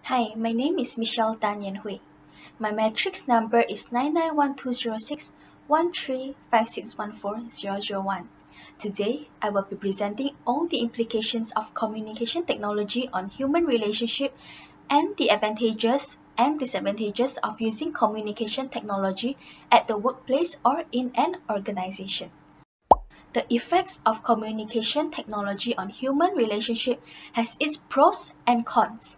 Hi, my name is Michelle Tan Yan Hui. My matrix number is 991206135614001. Today, I will be presenting all the implications of communication technology on human relationship and the advantages and disadvantages of using communication technology at the workplace or in an organization. The effects of communication technology on human relationship has its pros and cons.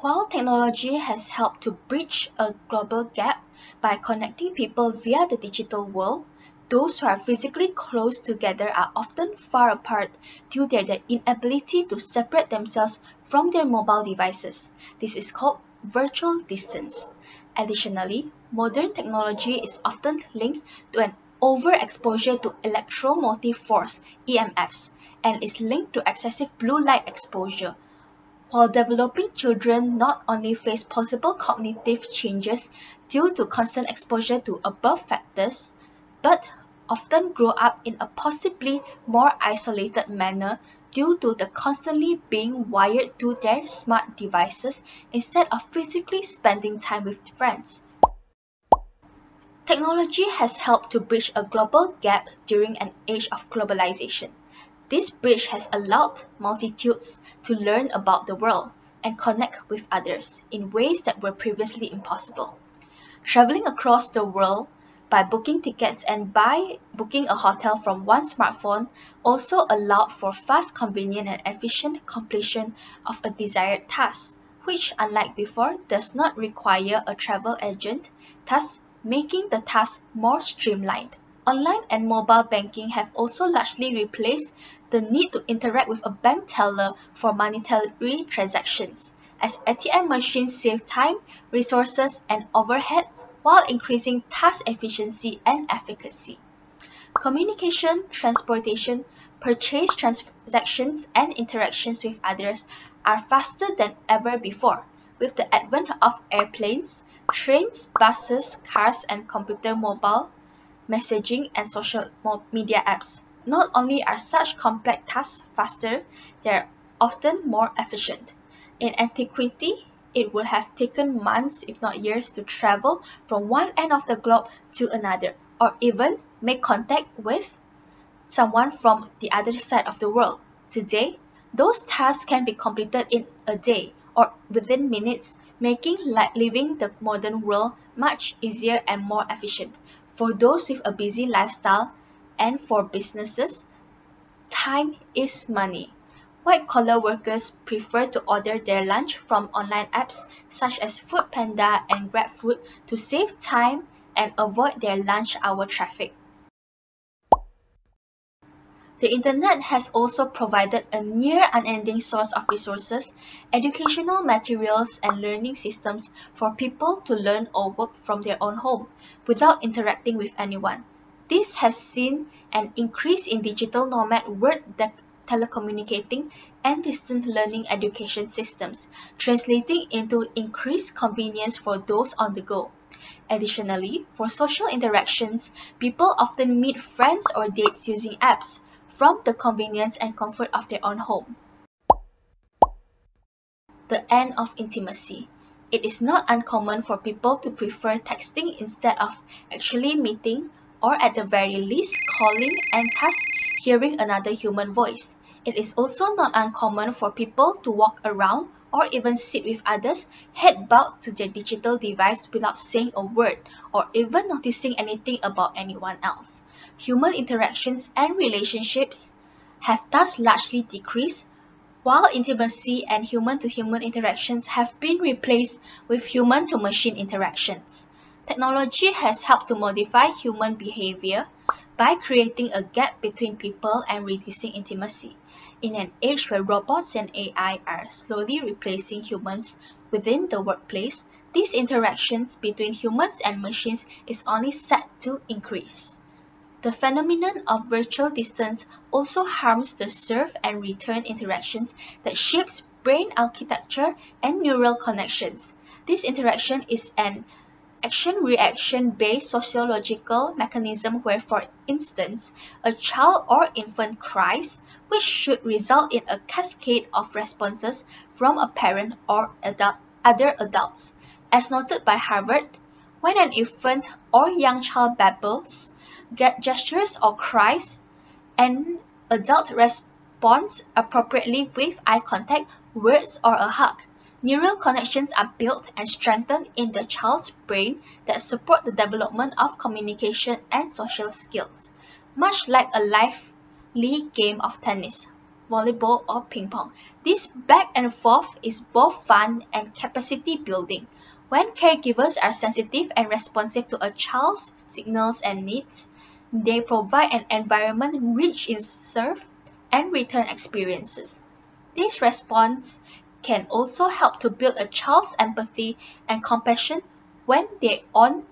While technology has helped to bridge a global gap by connecting people via the digital world, those who are physically close together are often far apart due to their inability to separate themselves from their mobile devices. This is called virtual distance. Additionally, modern technology is often linked to an overexposure to electromotive force (EMFs) and is linked to excessive blue light exposure. While developing children not only face possible cognitive changes due to constant exposure to above factors, but often grow up in a possibly more isolated manner due to the constantly being wired to their smart devices instead of physically spending time with friends. Technology has helped to bridge a global gap during an age of globalization. This bridge has allowed multitudes to learn about the world and connect with others in ways that were previously impossible. Traveling across the world by booking tickets and by booking a hotel from one smartphone also allowed for fast, convenient, and efficient completion of a desired task, which, unlike before, does not require a travel agent, thus making the task more streamlined. Online and mobile banking have also largely replaced the need to interact with a bank teller for monetary transactions, as ATM machines save time, resources, and overhead while increasing task efficiency and efficacy. Communication, transportation, purchase transactions, and interactions with others are faster than ever before. With the advent of airplanes, trains, buses, cars, and computer mobile messaging, and social media apps. Not only are such complex tasks faster, they are often more efficient. In antiquity, it would have taken months, if not years, to travel from one end of the globe to another, or even make contact with someone from the other side of the world. Today, those tasks can be completed in a day or within minutes, making living the modern world much easier and more efficient. For those with a busy lifestyle and for businesses, time is money. White-collar workers prefer to order their lunch from online apps such as Foodpanda and GrabFood to save time and avoid their lunch hour traffic. The internet has also provided a near unending source of resources, educational materials, and learning systems for people to learn or work from their own home without interacting with anyone. This has seen an increase in digital nomad work telecommunicating and distant learning education systems, translating into increased convenience for those on the go. Additionally, for social interactions, people often meet friends or dates using apps from the convenience and comfort of their own home. The end of intimacy. It is not uncommon for people to prefer texting instead of actually meeting, or at the very least calling and thus hearing another human voice. It is also not uncommon for people to walk around or even sit with others head bowed to their digital device without saying a word or even noticing anything about anyone else. Human interactions and relationships have thus largely decreased, while intimacy and human-to-human interactions have been replaced with human-to-machine interactions. Technology has helped to modify human behavior by creating a gap between people and reducing intimacy. In an age where robots and AI are slowly replacing humans within the workplace, these interactions between humans and machines is only set to increase. The phenomenon of virtual distance also harms the serve and return interactions that shapes brain architecture and neural connections. This interaction is an action-reaction based sociological mechanism where, for instance, a child or infant cries, which should result in a cascade of responses from a parent or adult other adults. As noted by Harvard, when an infant or young child babbles, gestures or cries, an adult responds appropriately with eye contact, words, or a hug. Neural connections are built and strengthened in the child's brain that support the development of communication and social skills, much like a lively game of tennis, volleyball, or ping pong. This back and forth is both fun and capacity building. When caregivers are sensitive and responsive to a child's signals and needs, they provide an environment rich in serve and return experiences. This response can also help to build a child's empathy and compassion when their own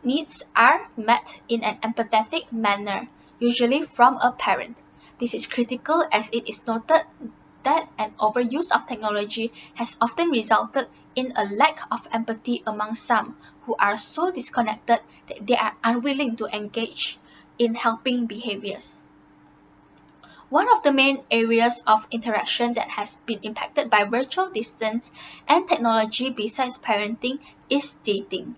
needs are met in an empathetic manner, usually from a parent. This is critical as it is noted that an overuse of technology has often resulted in a lack of empathy among some who are so disconnected that they are unwilling to engage in helping behaviors. One of the main areas of interaction that has been impacted by virtual distance and technology besides parenting is dating.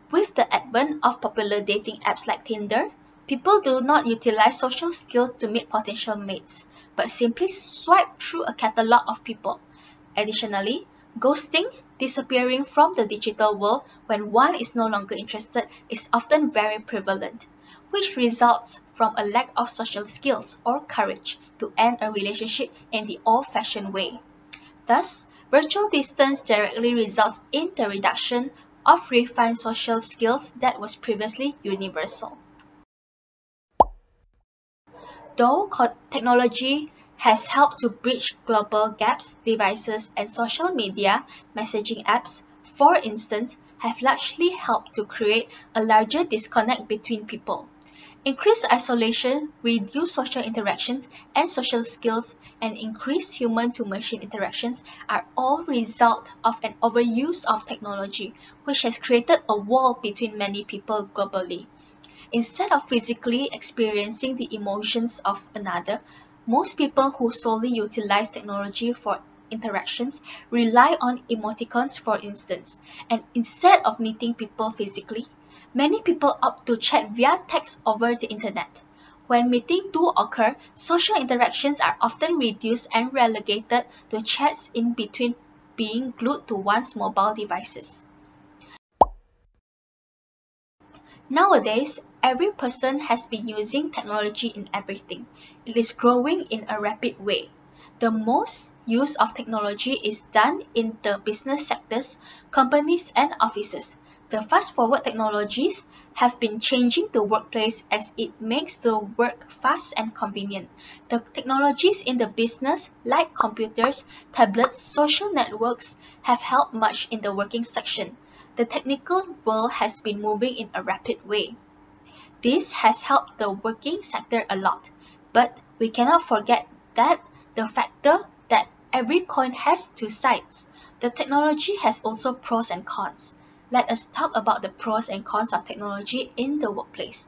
With the advent of popular dating apps like Tinder, people do not utilize social skills to meet potential mates, but simply swipe through a catalog of people. Additionally, ghosting, disappearing from the digital world when one is no longer interested, is often very prevalent, which results from a lack of social skills or courage to end a relationship in the old-fashioned way. Thus, virtual distance directly results in the reduction of refined social skills that was previously universal. Though technology has helped to bridge global gaps, devices and social media messaging apps, for instance, have largely helped to create a larger disconnect between people. Increased isolation, reduced social interactions and social skills, and increased human-to-machine interactions are all result of an overuse of technology, which has created a wall between many people globally. Instead of physically experiencing the emotions of another, most people who solely utilize technology for interactions rely on emoticons, for instance, and instead of meeting people physically, many people opt to chat via text over the internet. When meetings do occur, social interactions are often reduced and relegated to chats in between being glued to one's mobile devices. Nowadays, every person has been using technology in everything. It is growing in a rapid way. The most use of technology is done in the business sectors, companies, and offices. The fast-forward technologies have been changing the workplace as it makes the work fast and convenient. The technologies in the business, like computers, tablets, social networks, have helped much in the working section. The technical world has been moving in a rapid way. This has helped the working sector a lot, but we cannot forget that the factor that every coin has two sides. The technology has also pros and cons. Let us talk about the pros and cons of technology in the workplace.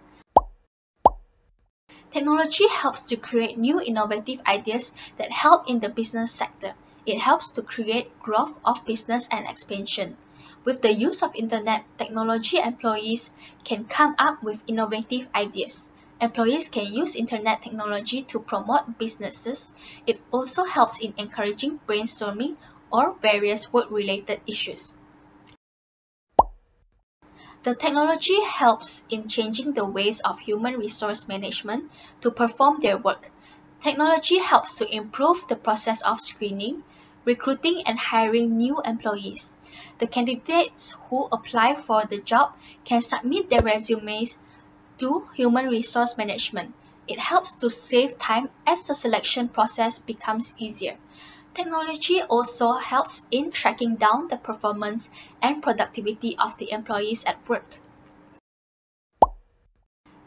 Technology helps to create new innovative ideas that help in the business sector. It helps to create growth of business and expansion. With the use of internet technology, employees can come up with innovative ideas. Employees can use internet technology to promote businesses. It also helps in encouraging brainstorming or various work-related issues. The technology helps in changing the ways of human resource management to perform their work. Technology helps to improve the process of screening, recruiting and hiring new employees. The candidates who apply for the job can submit their resumes to human resource management. It helps to save time as the selection process becomes easier. Technology also helps in tracking down the performance and productivity of the employees at work.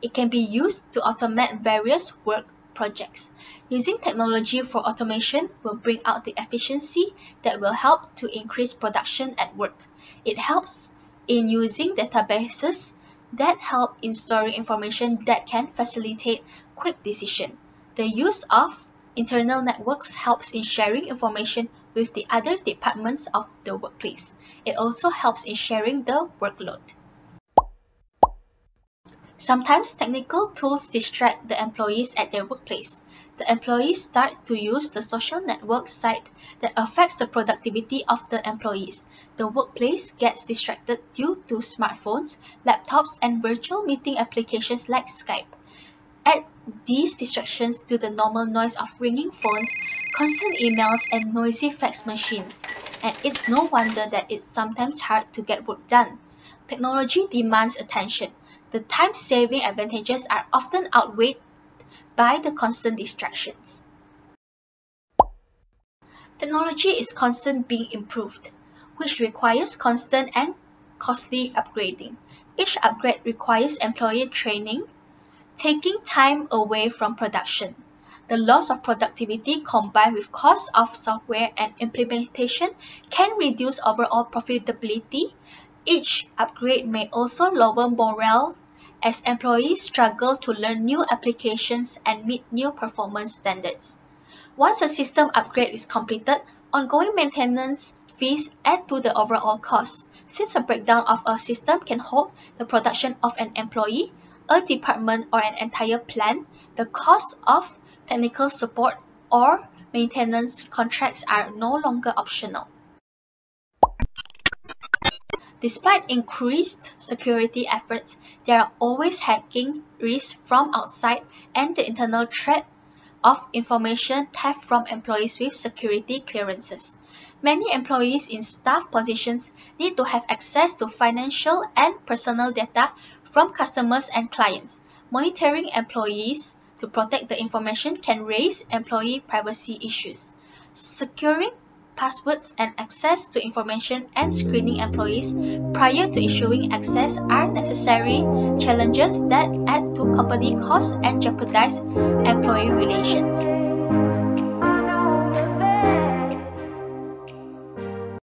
It can be used to automate various work projects. Using technology for automation will bring out the efficiency that will help to increase production at work. It helps in using databases that help in storing information that can facilitate quick decision. The use of internal networks helps in sharing information with the other departments of the workplace. It also helps in sharing the workload. Sometimes technical tools distract the employees at their workplace. The employees start to use the social network site that affects the productivity of the employees. The workplace gets distracted due to smartphones, laptops, and virtual meeting applications like Skype. Add these distractions to the normal noise of ringing phones, constant emails, and noisy fax machines, and it's no wonder that it's sometimes hard to get work done. Technology demands attention. The time-saving advantages are often outweighed by the constant distractions. Technology is constantly being improved, which requires constant and costly upgrading. Each upgrade requires employee training, taking time away from production. The loss of productivity combined with cost of software and implementation can reduce overall profitability. Each upgrade may also lower morale as employees struggle to learn new applications and meet new performance standards. Once a system upgrade is completed, ongoing maintenance fees add to the overall cost. Since a breakdown of a system can halt the production of an employee, a department, or an entire plant, the cost of technical support or maintenance contracts are no longer optional. Despite increased security efforts, there are always hacking risks from outside and the internal threat of information theft from employees with security clearances. Many employees in staff positions need to have access to financial and personal data from customers and clients. Monitoring employees to protect the information can raise employee privacy issues. Securing passwords and access to information and screening employees prior to issuing access are necessary challenges that add to company costs and jeopardize employee relations.